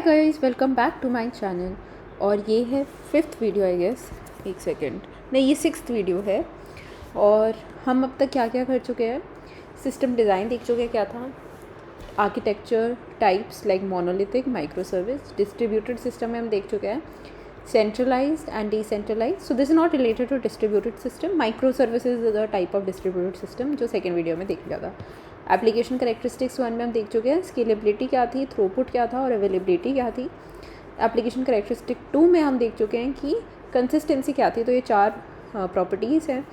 Guys welcome back to my channel. और ये है फिफ्थ वीडियो आई गेस। एक सेकेंड, नहीं ये सिक्स्थ वीडियो है। और हम अब तक क्या क्या कर चुके हैं। सिस्टम डिज़ाइन देख चुके हैं, क्या था, architecture types like monolithic, micro service, distributed system में हम देख चुके हैं, centralised and decentralised. So this is not related to distributed system. Micro service is the type of distributed system जो सेकेंड वीडियो में देख लिया था। एप्लीकेशन करेक्टरिस्टिक्स वन में हम देख चुके हैं, स्केलेबिलिटी क्या थी, थ्रूपुट क्या था और अवेलेबिलिटी क्या थी। एप्लीकेशन करेक्टरिस्टिक टू में हम देख चुके हैं कि कंसिस्टेंसी क्या थी। तो ये चार प्रॉपर्टीज़ हैं।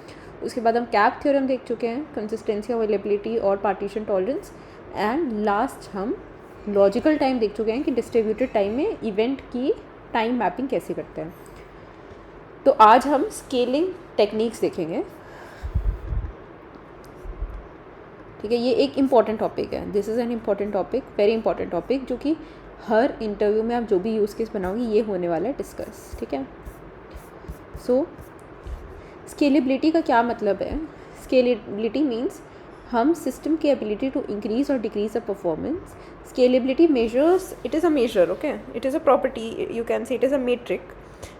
उसके बाद हम कैप थ्योरम देख चुके हैं, कंसिस्टेंसी, अवेलेबिलिटी और पार्टीशन टॉलरेंस। एंड लास्ट हम लॉजिकल टाइम देख चुके हैं कि डिस्ट्रीब्यूटेड टाइम में इवेंट की टाइम मैपिंग कैसे करते हैं। तो आज हम स्केलिंग टेक्निक्स देखेंगे। ठीक है, ये एक इम्पॉर्टेंट टॉपिक है। This is an important topic, very important topic, जो कि हर इंटरव्यू में आप जो भी यूज़ केस बनाओगे ये होने वाला है डिस्कस। ठीक है, सो स्केलेबिलिटी का क्या मतलब है। स्केलेबिलिटी मीन्स हम सिस्टम की एबिलिटी टू इंक्रीज और decrease a performance. Scalability measures, it is a measure, okay, it is a property, you can say it is a metric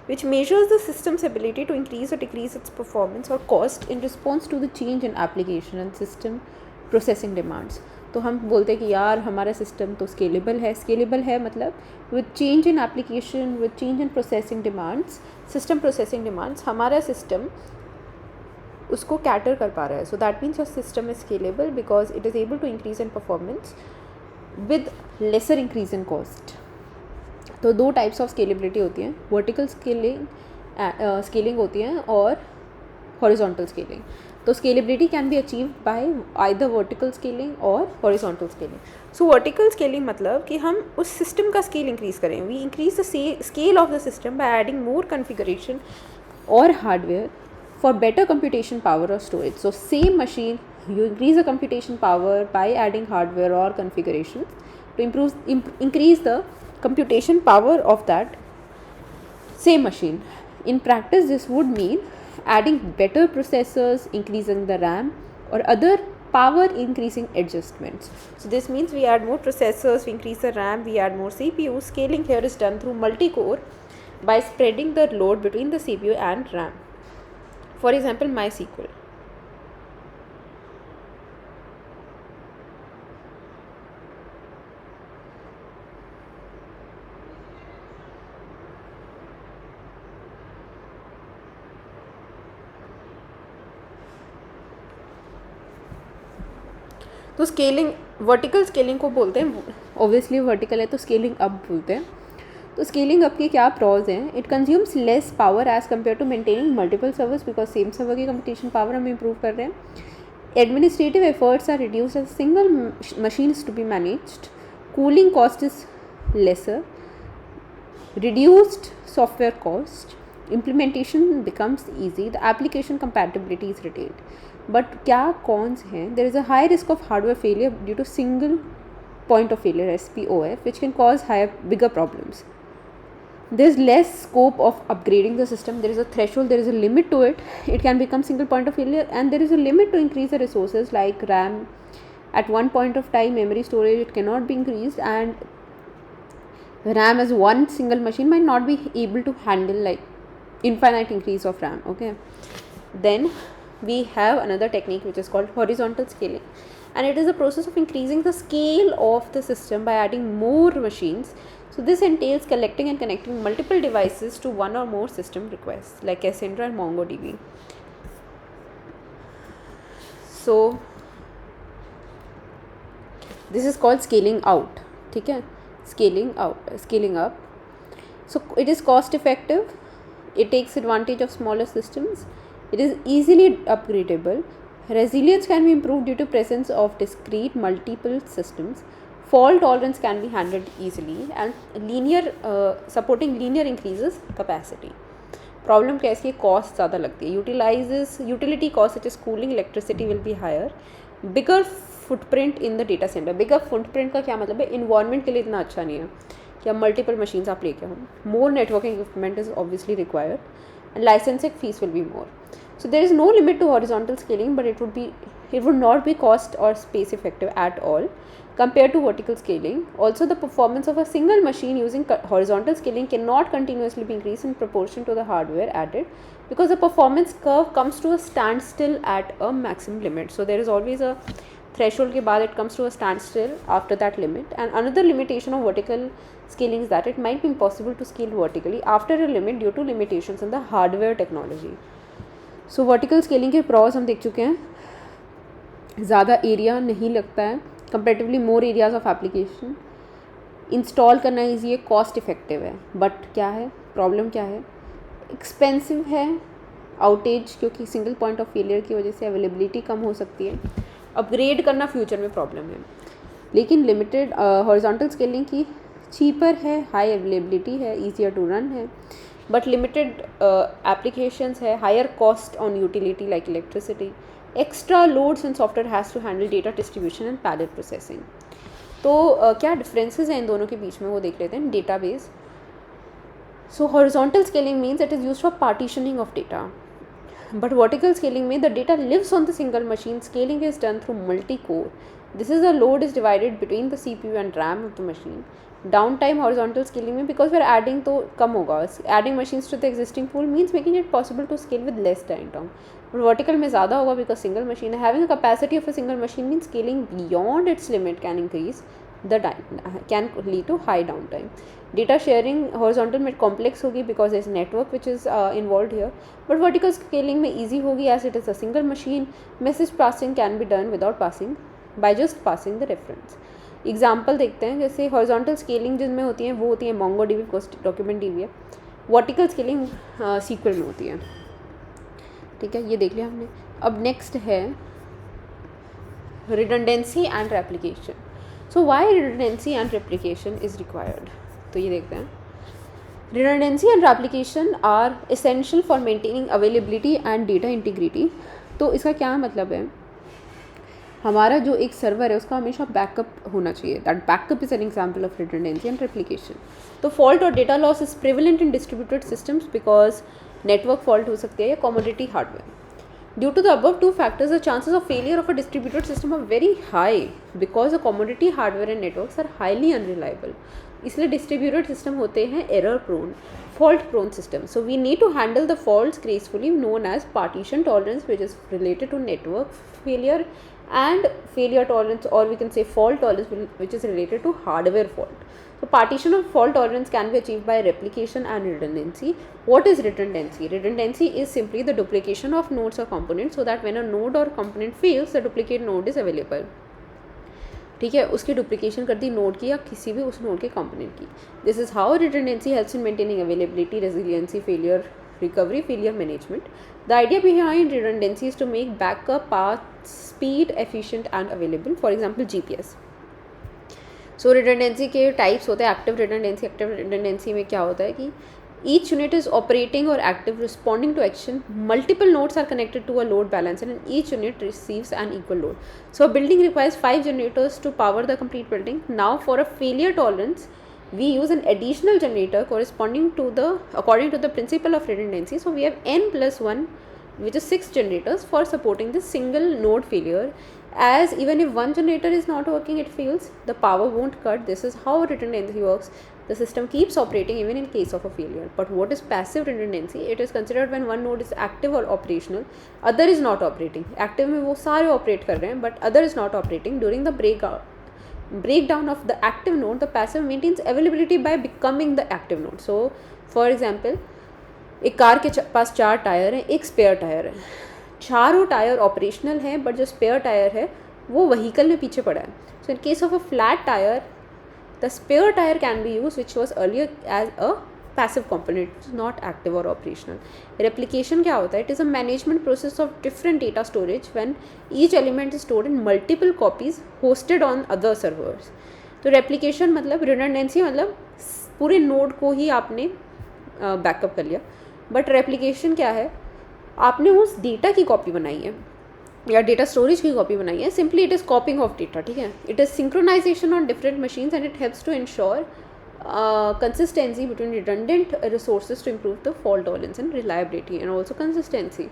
which measures the system's ability to increase or decrease its performance or cost in response to the change in application and system processing demands. तो हम बोलते हैं कि यार हमारा system तो scalable है। Scalable है मतलब with change in application, with change in processing demands, system processing demands, हमारा सिस्टम उसको कैटर कर पा रहा है। So that means your system is scalable because it is able to increase in performance with lesser increase in cost. तो दो types of scalability होती हैं, वर्टिकल स्केलिंग होती हैं और हॉरिजॉन्टल स्केलिंग। तो scalability can be achieve by either vertical scaling और horizontal scaling. So vertical scaling मतलब कि हम उस सिस्टम का स्केल इंक्रीज करें। We increase the scale of the system by adding more configuration और hardware for better computation power or storage. So same machine, you increase the computation power by adding hardware or configurations to increase the computation power of that same machine. In practice, this would mean adding better processors, increasing the RAM or other power increasing adjustments. So this means we add more processors, we increase the RAM, we add more CPU. Scaling here is done through multi-core by spreading the load between the CPU and RAM. For example, MySQL. तो scaling, vertical scaling को बोलते हैं, obviously vertical है तो scaling up बोलते हैं। तो scaling up के क्या प्रॉज हैं। It consumes less power as compared to maintaining multiple servers because same server की कंप्यूटेशन पावर हम इम्प्रूव कर रहे हैं। Administrative efforts are reduced as single machines to be managed. Cooling cost is lesser, reduced software cost, implementation becomes easy, the application compatibility is retained. But क्या cons हैं, there is a high risk of hardware failure due to single point of failure SPOF, which can cause bigger problems. There is less scope of upgrading the system. There is a threshold, there is a limit to it. It can become single point of failure, and there is a limit to increase the resources like RAM. At one point of time, memory storage, it cannot be increased, and RAM as one single machine might not be able to handle like infinite increase of RAM. Okay, then we have another technique which is called horizontal scaling, and it is a process of increasing the scale of the system by adding more machines. So this entails collecting and connecting multiple devices to one or more system requests like Cassandra and MongoDB. So this is called scaling out. ठीक है, scaling out, scaling up. So it is cost effective, it takes advantage of smaller systems, it is easily upgradable, resilience can be improved due to presence of discrete multiple systems, fault tolerance can be handled easily, and supporting linear increases capacity. Problem क्या है, इसकी cost ज़्यादा लगती है। Utility cost such as cooling, electricity will be higher. Bigger footprint in the data center. Bigger footprint का क्या मतलब है, इन्वायरमेंट के लिए इतना अच्छा नहीं है कि आप मल्टीपल मशीन्स आप लेके आओ। More networking equipment is obviously required and licensing fees will be more. So there is no limit to horizontal scaling, but it would not be cost or space effective at all. compared to vertical scaling. Also, the performance of a single machine using horizontal scaling cannot continuously be increased in proportion to the hardware added, because the performance curve comes to a standstill at a maximum limit. So there is always a threshold के बाद it comes to a standstill after that limit. And another limitation of vertical scaling is that it might be impossible to scale vertically after a limit due to limitations in the hardware technology. So vertical scaling के pros हम देख चुके हैं, ज़्यादा area नहीं लगता है, comparatively more areas of application, install करना ईजी है, कॉस्ट इफेक्टिव है. बट क्या है प्रॉब्लम, क्या है, एक्सपेंसिव है, आउटेज क्योंकि सिंगल पॉइंट ऑफ फेलियर की वजह से अवेलेबिलिटी कम हो सकती है, अपग्रेड करना फ्यूचर में प्रॉब्लम है. लेकिन लिमिटेड हॉरिजॉन्टल स्केलिंग की चीपर है, हाई अवेलेबिलिटी है, ईजियर टू रन है, बट लिमिटेड एप्लीकेशंस है, higher cost on utility like electricity, extra loads and software has to handle data distribution and parallel processing. तो क्या differences हैं इन दोनों के बीच में वो देख लेते हैं. Database. So horizontal scaling means it is used for partitioning of data, but vertical scaling means the data lives on the single machine. Scaling is done through multi-core. This is the load is divided between the CPU and RAM of the machine. Downtime horizontal scaling में because we are adding तो कम होगा, adding machines to the existing pool means making it possible to scale with less downtime. But vertical में ज़्यादा होगा because single machine having a capacity of a single machine means scaling beyond its limit can increase the time, can lead to high downtime. Data sharing horizontal में complex होगी because there is network which is involved here, but vertical scaling में easy होगी as it is a single machine. Message passing can be done without passing by just passing the reference. Example देखते हैं, जैसे horizontal scaling जिनमें होती है वो होती है MongoDB, डॉक्यूमेंट DB है. वर्टिकल स्केलिंग SQL में होती है. ठीक है, ये देख लिया हमने. अब नेक्स्ट है redundancy and replication. So why redundancy and replication is required, तो ये देखते हैं. Redundancy and replication are essential for maintaining availability and data integrity. तो इसका क्या मतलब है, हमारा जो एक सर्वर है उसका हमेशा बैकअप होना चाहिए. That backup is an example of redundancy and replication. तो फॉल्ट और data loss is prevalent in distributed systems because network fault हो सकती है या commodity hardware. Due to the above two factors, the chances of failure of a distributed system are very high because the commodity hardware and networks are highly unreliable. इसलिए distributed system होते हैं error prone, fault prone system. So we need to handle the faults gracefully, known as partition tolerance, which is related to network failure, and failure tolerance, or we can say fault tolerance, which is related to hardware fault. So partition of fault tolerance can be achieved by replication and redundancy. What is redundancy? Redundancy is simply the duplication of nodes or components so that when a node or component fails, the duplicate node is available. ठीक है, उसकी duplication कर दी node की या किसी भी उस node के कंपोनेंट की. This is how redundancy helps in maintaining availability, resiliency, failure recovery, failure management. The idea behind redundancy is to make backup paths speed, efficient and available. For example, GPS. So redundancy के types होते हैं. Active redundancy. Active redundancy में क्या होता है कि each unit is operating और active responding to action. Multiple nodes are connected to a load balancer and each unit receives an equal load. So building requires 5 generators to power the complete building. Now for a failure tolerance we use an additional generator corresponding to the according to the principle of redundancy. So we have n plus 1, which is 6 generators for supporting this single node failure, as even if one generator is not working, it fails, the power won't cut. This is how redundancy works. The system keeps operating even in case of a failure. But what is passive redundancy? It is considered when one node is active or operational, other is not operating. Active में वो सारे operate कर रहे हैं, but other is not operating. During the breakdown of the active node, the passive maintains availability by becoming the active node. So for example, एक car के पास 4 tyre हैं, एक स्पेयर टायर है. चारों टायर ऑपरेशनल हैं, बट जो spare tyre है वो व्हीकल में पीछे पड़ा है. So in case of a flat tyre, the spare tyre can be use which was earlier as a passive component, which is not active or operational. Replication क्या होता है? It is a management process of different data storage when each element is stored in multiple copies hosted on other servers. तो replication मतलब redundancy मतलब पूरे node को ही आपने backup कर लिया. बट replication क्या है? आपने उस डेटा की कॉपी बनाई है या डेटा स्टोरेज की कॉपी बनाई है. Simply it is copying of data. ठीक है, it is synchronisation on different machines and it helps to ensure consistency between redundant resources to improve the fault tolerance and reliability, and also consistency.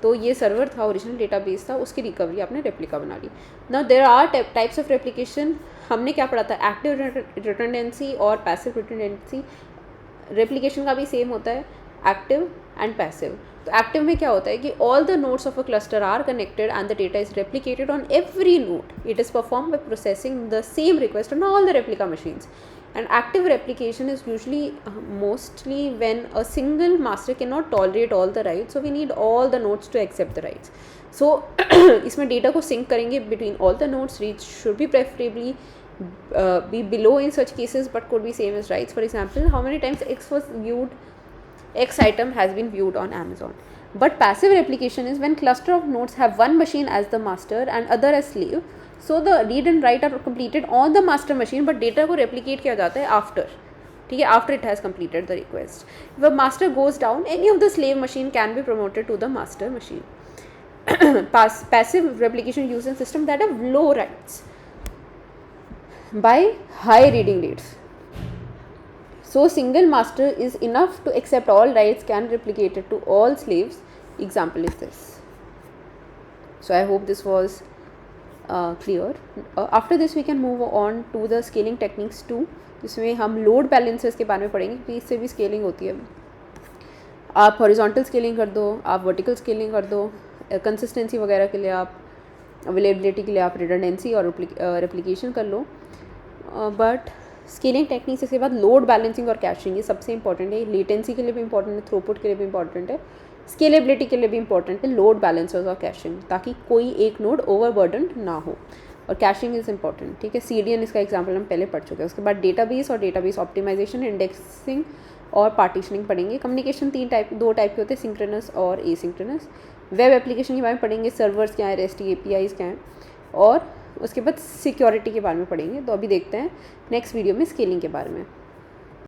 तो ये server था, original database था, उसकी recovery आपने replica बना ली. Now there are types of replication. हमने क्या पढ़ा था, एक्टिव रिडंडेंसी और पैसिव रिडंडेंसी. रेप्लिकेशन का भी सेम होता है, एक्टिव एंड पैसिव. तो एक्टिव में क्या होता है कि all the nodes of a cluster are connected and the data is replicated on every node. It is perform by processing the same request on all the replica machines. And active replication is usually mostly when a single master cannot tolerate all the writes, so we need all the nodes to accept the writes. So इसमें data को sink करेंगे between all the nodes. Reads should be preferably be below in such cases, but could be same as writes. For example, how many times X item has been viewed on Amazon. But passive replication is when cluster of nodes have one machine as the master and other as slave. So the read and write are completed on the master machine, but data को replicate किया जाता है after. ठीक है, after it has completed the request. If a master goes down, any of the slave machine can be promoted to the master machine. Passive replication uses system that have low writes by high reading rates. So single master is enough to accept all writes, can replicate it to all slaves. Example is this. So I hope this was clear. After this we can move on to the scaling techniques too, जिसमें हम load balances के बारे में पढ़ेंगे कि इससे भी scaling होती है. आप हॉरिजॉन्टल स्केलिंग कर दो, आप वर्टिकल स्केलिंग कर दो, कंसिस्टेंसी वगैरह के लिए आप, अवेलेबिलिटी के लिए आप रिडंडेंसी और रेप्लिकेशन कर लो. बट स्केलिंग टेक्निक्स इसके बाद लोड बैलेंसिंग और कैशिंग, ये सबसे इंपॉर्टेंट है. लेटेंसी के लिए भी इंपॉर्टेंट है, थ्रूपुट के लिए भी इंपॉर्टेंट है, स्केलेबिलिटी के लिए भी इंपॉर्टेंट है. लोड बैलेंसर्स और कैशिंग, ताकि कोई एक नोड ओवरबर्डन ना हो. और कैशिंग इज़ इंपॉर्टेंट. ठीक है, CDN इसका एग्जांपल हम पहले पढ़ चुके हैं. उसके बाद डेटाबेस और डेटाबेस ऑप्टिमाइजेशन, इंडेक्सिंग और पार्टीशनिंग पढ़ेंगे. कम्युनिकेशन दो टाइप के होते हैं, सिंक्रोनस और एसिंक्रोनस. वेब एप्लीकेशन के बारे में पढ़ेंगे, सर्वर्स क्या है, REST APIs क्या हैं, और उसके बाद सिक्योरिटी के बारे में पढ़ेंगे. तो अभी देखते हैं नेक्स्ट वीडियो में स्केलिंग के बारे में.